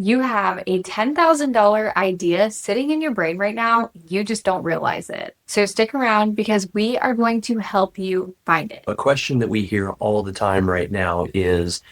You have a $10,000 idea sitting in your brain right now. You just don't realize it. So stick around because we are going to help you find it. A question that we hear all the time right now is,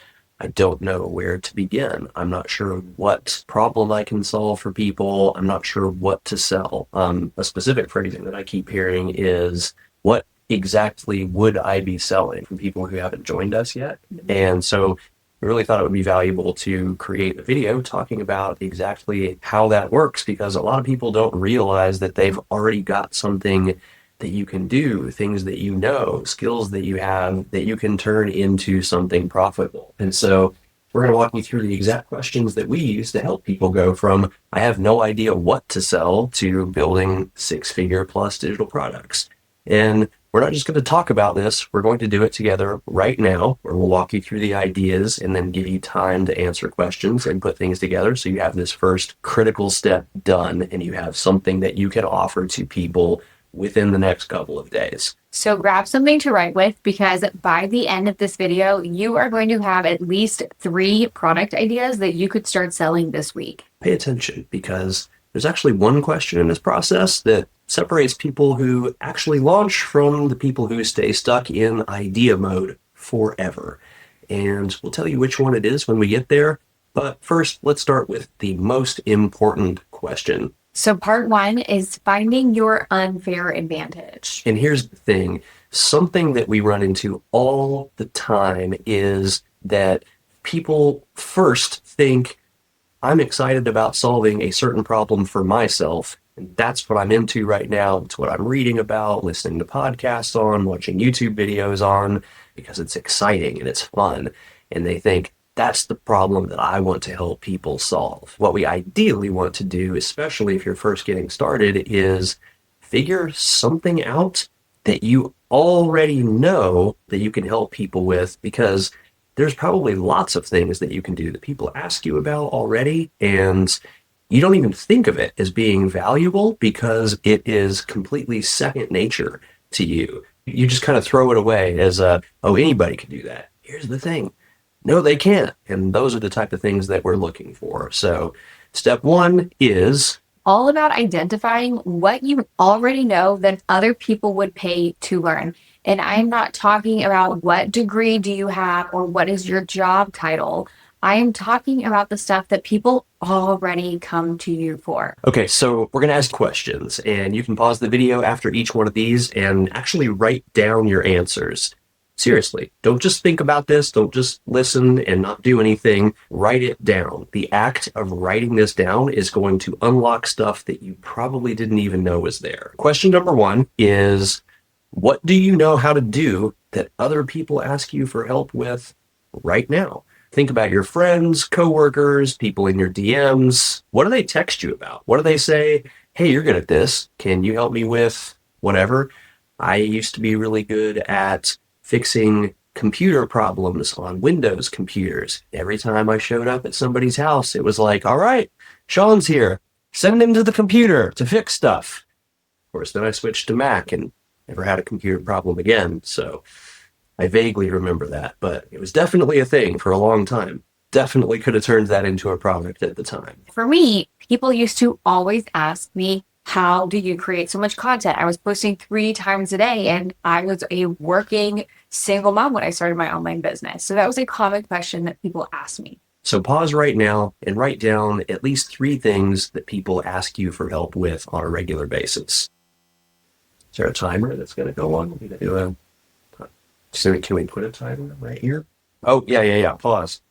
I don't know where to begin. I'm not sure what problem I can solve for people. I'm not sure what to sell. A specific phrasing that I keep hearing is, what exactly would I be selling, from people who haven't joined us yet? And so we really thought it would be valuable to create a video talking about exactly how that works, because a lot of people don't realize that they've already got something that you can do, things that you know, skills that you have that you can turn into something profitable. And so we're going to walk you through the exact questions that we use to help people go from, I have no idea what to sell, to building six-figure plus digital products. And we're not just going to talk about this, we're going to do it together right now, where we'll walk you through the ideas and then give you time to answer questions and put things together so you have this first critical step done and you have something that you can offer to people within the next couple of days. So grab something to write with because by the end of this video, you are going to have at least 3 product ideas that you could start selling this week. Pay attention, because there's actually one question in this process that separates people who actually launch from the people who stay stuck in idea mode forever. And we'll tell you which one it is when we get there. But first, let's start with the most important question. So part 1 is finding your unfair advantage. And here's the thing, something that we run into all the time is that people first think, I'm excited about solving a certain problem for myself, and that's what I'm into right now. It's what I'm reading about, listening to podcasts on, watching YouTube videos on, because it's exciting and it's fun. And they think, that's the problem that I want to help people solve. What we ideally want to do, especially if you're first getting started, is figure something out that you already know that you can help people with, because there's probably lots of things that you can do that people ask you about already, and you don't even think of it as being valuable because it is completely second nature to you. You just kind of throw it away as oh, anybody can do that. Here's the thing. No, they can't. And those are the type of things that we're looking for. So step 1 is all about identifying what you already know that other people would pay to learn. And I'm not talking about what degree do you have or what is your job title. I am talking about the stuff that people already come to you for. Okay, so we're going to ask questions, and you can pause the video after each one of these and actually write down your answers. Seriously, don't just think about this. Don't just listen and not do anything. Write it down. The act of writing this down is going to unlock stuff that you probably didn't even know was there. Question number 1 is, what do you know how to do that other people ask you for help with right now? Think about your friends, coworkers, people in your DMs. What do they text you about? What do they say? Hey, you're good at this. Can you help me with whatever? I used to be really good at fixing computer problems on Windows computers. Every time I showed up at somebody's house, it was like, all right, Sean's here. Send him to the computer to fix stuff. Of course, then I switched to Mac and never had a computer problem again. So I vaguely remember that, but it was definitely a thing for a long time. Definitely could have turned that into a product at the time. For me, people used to always ask me, how do you create so much content? I was posting 3 times a day, and I was a working single mom when I started my online business. So that was a common question that people asked me. So pause right now and write down at least 3 things that people ask you for help with on a regular basis. Is there a timer that's going to go on? So can we put a timer right here? Oh, yeah. Pause.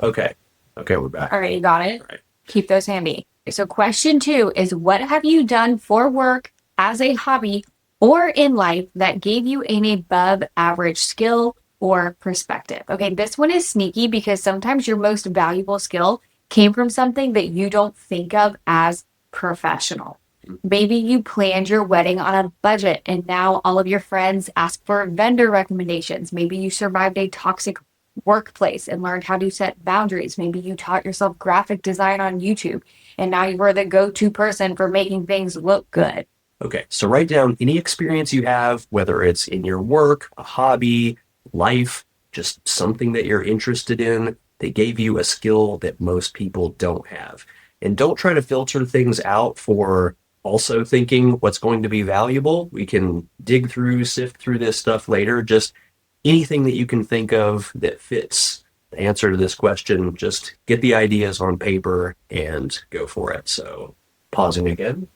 Okay, we're back. All right, you got it? All right. Keep those handy. So question 2 is, what have you done for work, as a hobby, or in life that gave you an above average skill or perspective? Okay, this one is sneaky because sometimes your most valuable skill came from something that you don't think of as professional. Maybe you planned your wedding on a budget and now all of your friends ask for vendor recommendations. Maybe you survived a toxic workplace and learned how to set boundaries. Maybe you taught yourself graphic design on YouTube and now you are the go-to person for making things look good. Okay, so write down any experience you have, whether it's in your work, a hobby, life, just something that you're interested in. that gave you a skill that most people don't have. And don't try to filter things out for also thinking what's going to be valuable. We can dig through, sift through this stuff later. Just anything that you can think of that fits the answer to this question, just get the ideas on paper and go for it. So, pausing again.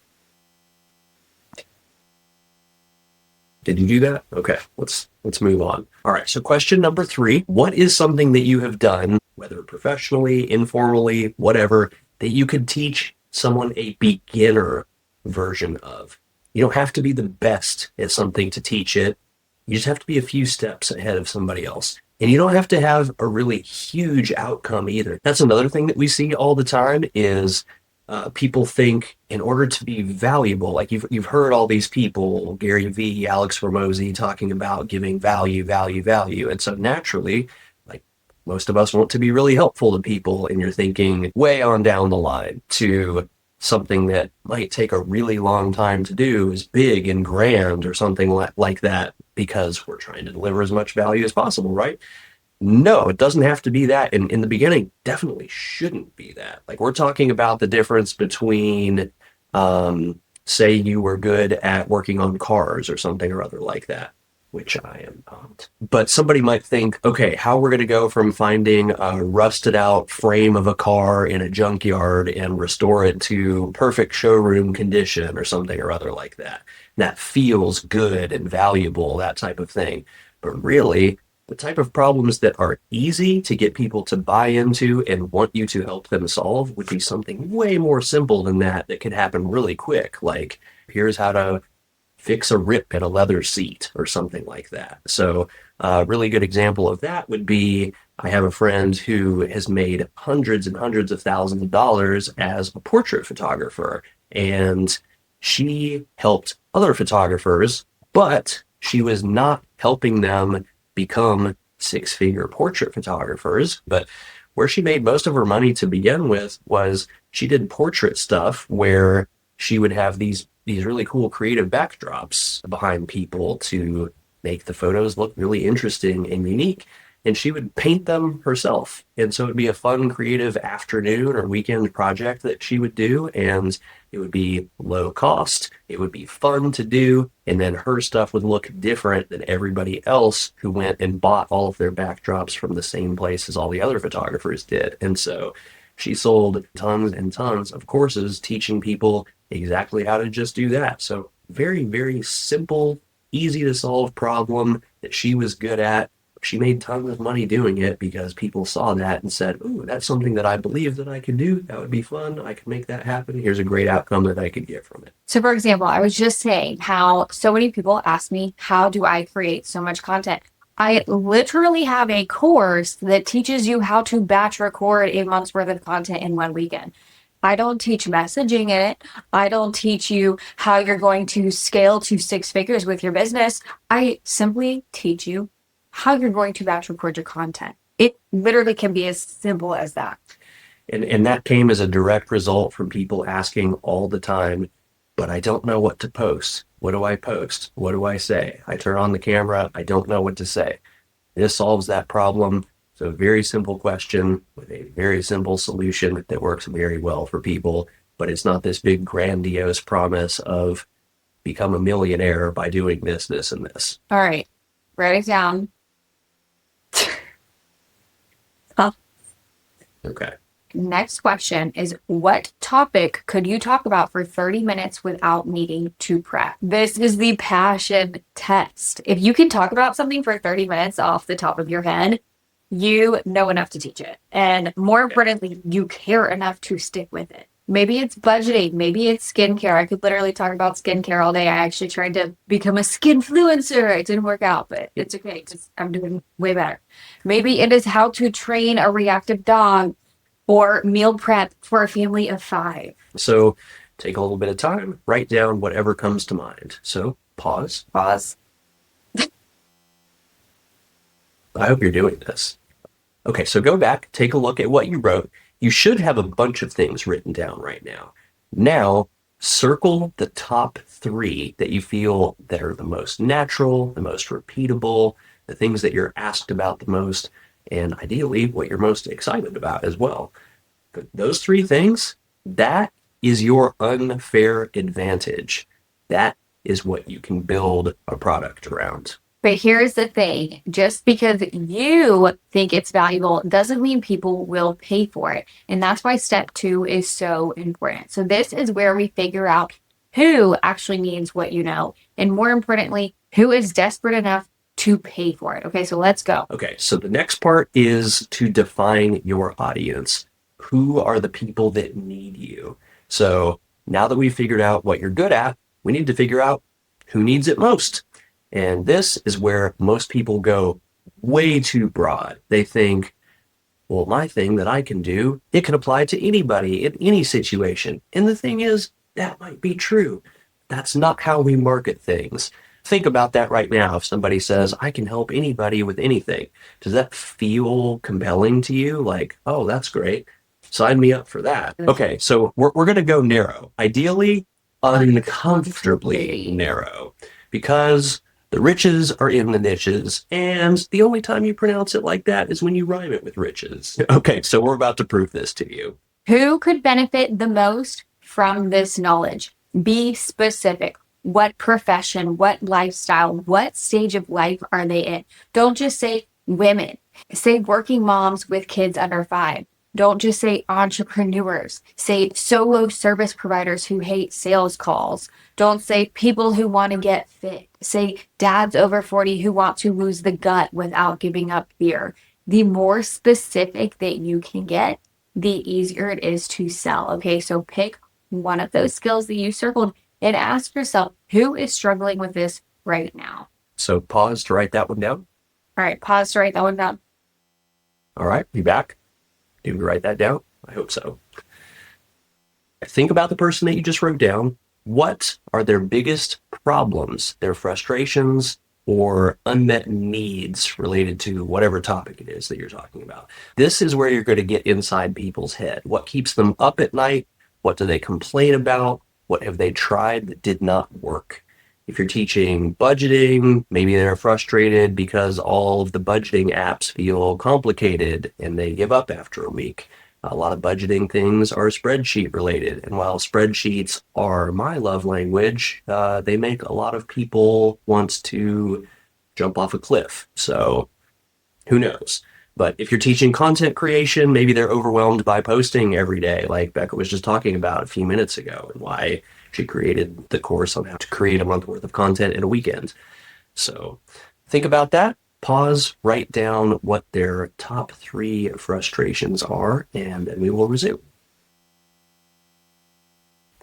Did you do that? Okay, let's move on. All right, so question number 3, what is something that you have done, whether professionally, informally, whatever, that you could teach someone a beginner version of? You don't have to be the best at something to teach it. You just have to be a few steps ahead of somebody else. And you don't have to have a really huge outcome either. That's another thing that we see all the time is people think in order to be valuable, like you've heard all these people, Gary Vee, Alex Hormozy, talking about giving value, value, value. And so naturally, like most of us want to be really helpful to people, and you're thinking way on down the line to something that might take a really long time to do is big and grand or something like that because we're trying to deliver as much value as possible, right? No, it doesn't have to be that. And in the beginning, definitely shouldn't be that. Like we're talking about the difference between, say you were good at working on cars or something or other like that, which I am not. But somebody might think, okay, how we're going to go from finding a rusted out frame of a car in a junkyard and restore it to perfect showroom condition or something or other like that. That feels good and valuable, that type of thing. But really, the type of problems that are easy to get people to buy into and want you to help them solve would be something way more simple than that that could happen really quick. Like, here's how to fix a rip in a leather seat or something like that. So a really good example of that would be I have a friend who has made hundreds and hundreds of thousands of dollars as a portrait photographer. And she helped other photographers, but she was not helping them become six-figure portrait photographers. But where she made most of her money to begin with was she did portrait stuff where she would have these really cool creative backdrops behind people to make the photos look really interesting and unique. And she would paint them herself. And so it'd be a fun, creative afternoon or weekend project that she would do. And it would be low cost. It would be fun to do. And then her stuff would look different than everybody else who went and bought all of their backdrops from the same place as all the other photographers did. And so she sold tons and tons of courses teaching people exactly how to just do that. So very, very simple, easy to solve problem that she was good at. She made tons of money doing it because people saw that and said, "Ooh, that's something that I believe that I could do. That would be fun. I could make that happen. Here's a great outcome that I could get from it." So, for example, I was just saying how so many people ask me, how do I create so much content? I literally have a course that teaches you how to batch record a month's worth of content in one weekend. I don't teach messaging in it. I don't teach you how you're going to scale to six figures with your business. I simply teach you how you're going to batch record your content. It literally can be as simple as that. And that came as a direct result from people asking all the time, but I don't know what to post. What do I post? What do I say? I turn on the camera. I don't know what to say. This solves that problem. So a very simple question with a very simple solution that works very well for people, but it's not this big grandiose promise of become a millionaire by doing this, this, and this. All right, write it down. Huh. Okay. Next question is, what topic could you talk about for 30 minutes without needing to prep? This is the passion test. If you can talk about something for 30 minutes off the top of your head, you know enough to teach it. And more importantly, you care enough to stick with it. Maybe it's budgeting. Maybe it's skincare. I could literally talk about skincare all day. I actually tried to become a skinfluencer. It didn't work out, but it's okay because I'm doing way better. Maybe it is how to train a reactive dog or meal prep for a family of 5. So take a little bit of time, write down whatever comes to mind. So pause. Pause. I hope you're doing this. Okay, so go back, take a look at what you wrote. You should have a bunch of things written down right now. Now, circle the top 3 that you feel that are the most natural, the most repeatable, the things that you're asked about the most. and ideally what you're most excited about as well. But those three things, that is your unfair advantage. That is what you can build a product around. But here's the thing, just because you think it's valuable doesn't mean people will pay for it. And that's why step 2 is so important. So this is where we figure out who actually needs what you know, and more importantly, who is desperate enough to pay for it. Okay, so let's go. Okay, so the next part is to define your audience. Who are the people that need you? So now that we've figured out what you're good at, we need to figure out who needs it most. And this is where most people go way too broad. They think, well, my thing that I can do, it can apply to anybody in any situation. And the thing is, that might be true. That's not how we market things. Think about that right now. If somebody says, I can help anybody with anything, does that feel compelling to you? Like, oh, that's great. Sign me up for that. Okay, so we're going to go narrow. Ideally, uncomfortably narrow. Because the riches are in the niches, and the only time you pronounce it like that is when you rhyme it with riches. Okay, so we're about to prove this to you. Who could benefit the most from this knowledge? Be specific. What profession, what lifestyle, what stage of life are they in? Don't just say women. Say working moms with kids under 5. Don't just say entrepreneurs. Say solo service providers who hate sales calls. Don't say people who want to get fit. Say dads over 40 who want to lose the gut without giving up beer. The more specific that you can get, the easier it is to sell. Okay, so pick one of those skills that you circled and ask yourself, who is struggling with this right now? So pause to write that one down. All right, pause to write that one down. All right, be back. Did we write that down? I hope so. Think about the person that you just wrote down. What are their biggest problems, their frustrations, or unmet needs related to whatever topic it is that you're talking about? This is where you're going to get inside people's head. What keeps them up at night? What do they complain about? What have they tried that did not work? If you're teaching budgeting, maybe they're frustrated because all of the budgeting apps feel complicated and they give up after a week. A lot of budgeting things are spreadsheet related. And while spreadsheets are my love language, they make a lot of people want to jump off a cliff. So who knows? But if you're teaching content creation, maybe they're overwhelmed by posting every day, like Becca was just talking about a few minutes ago, and why she created the course on how to create a month worth of content in a weekend. So think about that. Pause, write down what their top 3 frustrations are, and then we will resume.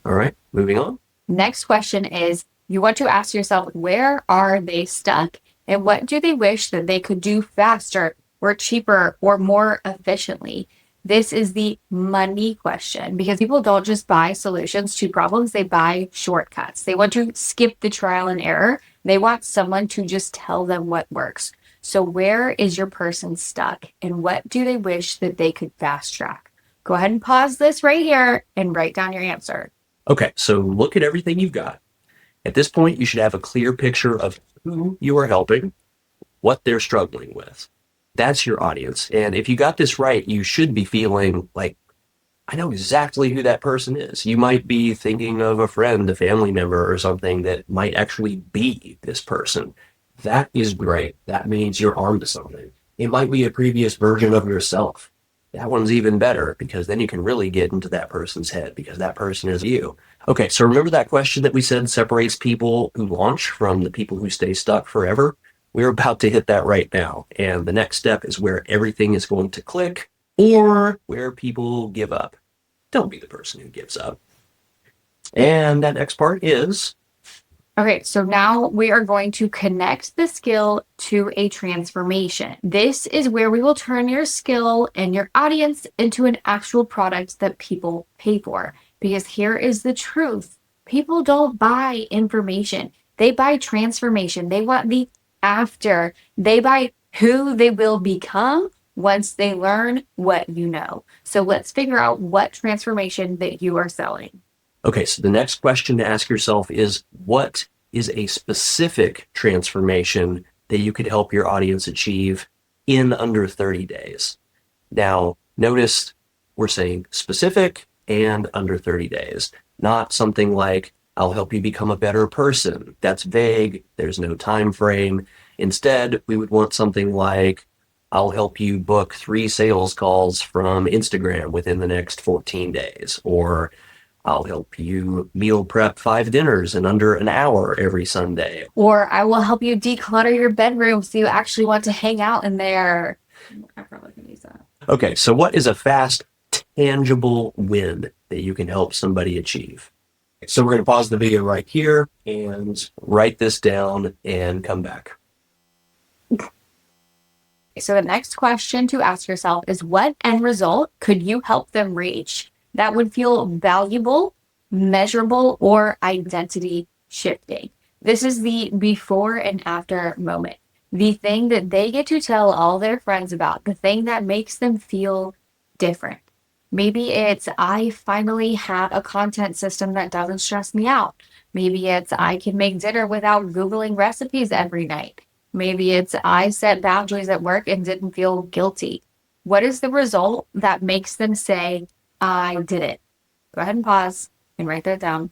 All right, moving on. Next question is, you want to ask yourself, where are they stuck? And what do they wish that they could do faster or cheaper or more efficiently? This is the money question, because people don't just buy solutions to problems, they buy shortcuts. They want to skip the trial and error. They want someone to just tell them what works. So where is your person stuck, and what do they wish that they could fast track? Go ahead and pause this right here and write down your answer. Okay, so look at everything you've got. At this point, you should have a clear picture of who you are helping, what they're struggling with. That's your audience. And if you got this right, you should be feeling like, I know exactly who that person is. You might be thinking of a friend, a family member, or something that might actually be this person. That is great. That means you're armed to something. It might be a previous version of yourself. That one's even better, because then you can really get into that person's head, because that person is you. Okay, so remember that question that we said separates people who launch from the people who stay stuck forever? We're about to hit that right now. And the next step is where everything is going to click, or where people give up. Don't be the person who gives up. And that next part is... Okay, so now we are going to connect the skill to a transformation. This is where we will turn your skill and your audience into an actual product that people pay for. Because here is the truth. People don't buy information. They buy transformation. They want the after. They buy who they will become once they learn what you know. So let's figure out what transformation that you are selling. Okay, so the next question to ask yourself is, what is a specific transformation that you could help your audience achieve in under 30 days. Now, notice we're saying specific and under 30 days, not something like, I'll help you become a better person. That's vague. There's no time frame. Instead, we would want something like, I'll help you book 3 sales calls from Instagram within the next 14 days, or I'll help you meal prep 5 dinners in under an hour every Sunday. Or I will help you declutter your bedroom so you actually want to hang out in there. I probably can use that. Okay, so what is a fast, tangible win that you can help somebody achieve? So we're going to pause the video right here and write this down and come back. So the next question to ask yourself is, what end result could you help them reach that would feel valuable, measurable, or identity shifting? This is the before and after moment. The thing that they get to tell all their friends about, the thing that makes them feel different. Maybe it's, I finally have a content system that doesn't stress me out. Maybe it's, I can make dinner without Googling recipes every night. Maybe it's, I set boundaries at work and didn't feel guilty. What is the result that makes them say, I did it? Go ahead and pause and write that down.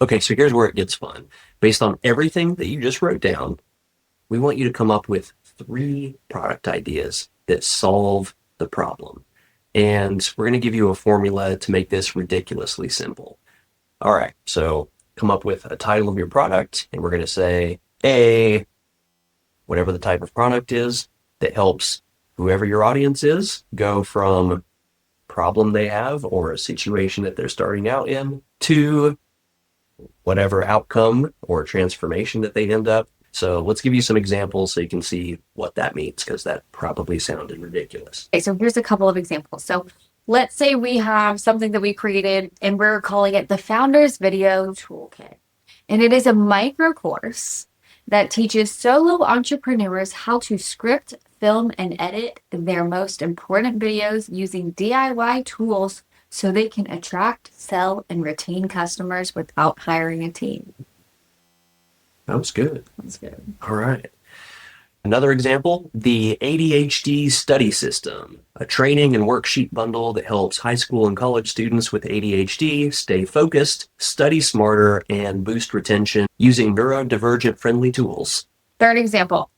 Okay, so here's where it gets fun. Based on everything that you just wrote down, we want you to come up with 3 product ideas that solve the problem. And we're going to give you a formula to make this ridiculously simple. All right, so come up with a title of your product, and we're going to say A, whatever the type of product is that helps whoever your audience is go from problem they have or a situation that they're starting out in to whatever outcome or transformation that they end up. So let's give you some examples so you can see what that means, because that probably sounded ridiculous. Okay, so here's a couple of examples. So let's say we have something that we created and we're calling it the Founders Video Toolkit. And it is a micro course that teaches solo entrepreneurs how to script, film, and edit their most important videos using DIY tools so they can attract, sell, and retain customers without hiring a team. That was good. That's good. All right. Another example, the ADHD study system, a training and worksheet bundle that helps high school and college students with ADHD stay focused, study smarter, and boost retention using neurodivergent friendly tools. Third example,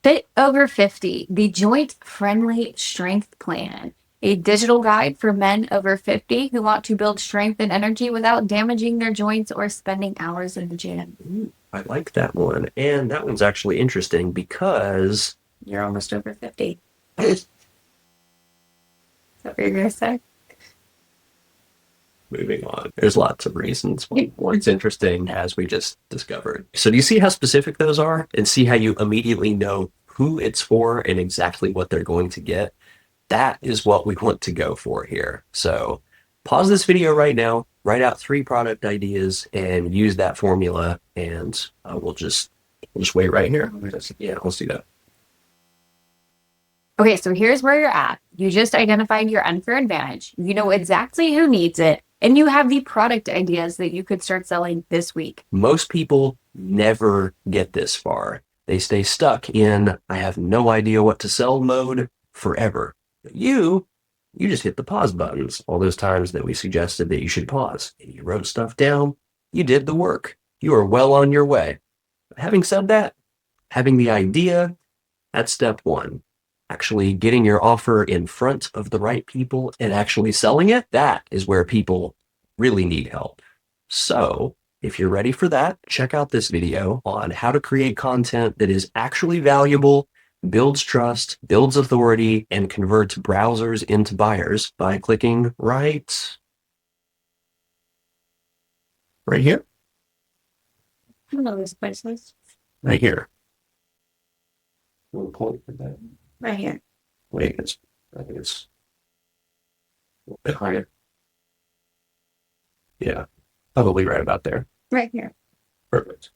Fit Over 50, the Joint Friendly Strength Plan, a digital guide for men over 50 who want to build strength and energy without damaging their joints or spending hours in the gym. Ooh, I like that one. And that one's actually interesting because you're almost over 50. Is that what you're going to say? Moving on. There's lots of reasons why one's interesting, as we just discovered. So do you see how specific those are, and see how you immediately know who it's for and exactly what they're going to get? That is what we want to go for here. So pause this video right now, write out 3 product ideas, and use that formula, and we'll just wait right here. Yeah, let's do that. Okay, so here's where you're at. You just identified your unfair advantage. You know exactly who needs it, and you have the product ideas that you could start selling this week. Most people never get this far. They stay stuck in, I have no idea what to sell mode forever. But you just hit the pause buttons all those times that we suggested that you should pause. And you wrote stuff down. You did the work. You are well on your way. Having said that, having the idea, that's step 1. Actually getting your offer in front of the right people and actually selling it, that is where people really need help. So if you're ready for that, check out this video on how to create content that is actually valuable, builds trust, builds authority, and converts browsers into buyers by clicking right here. I don't know this place is. Right here. We'll point for that. Right here. Wait, I think it's a little bit higher. Yeah, probably right about there. Right here. Perfect.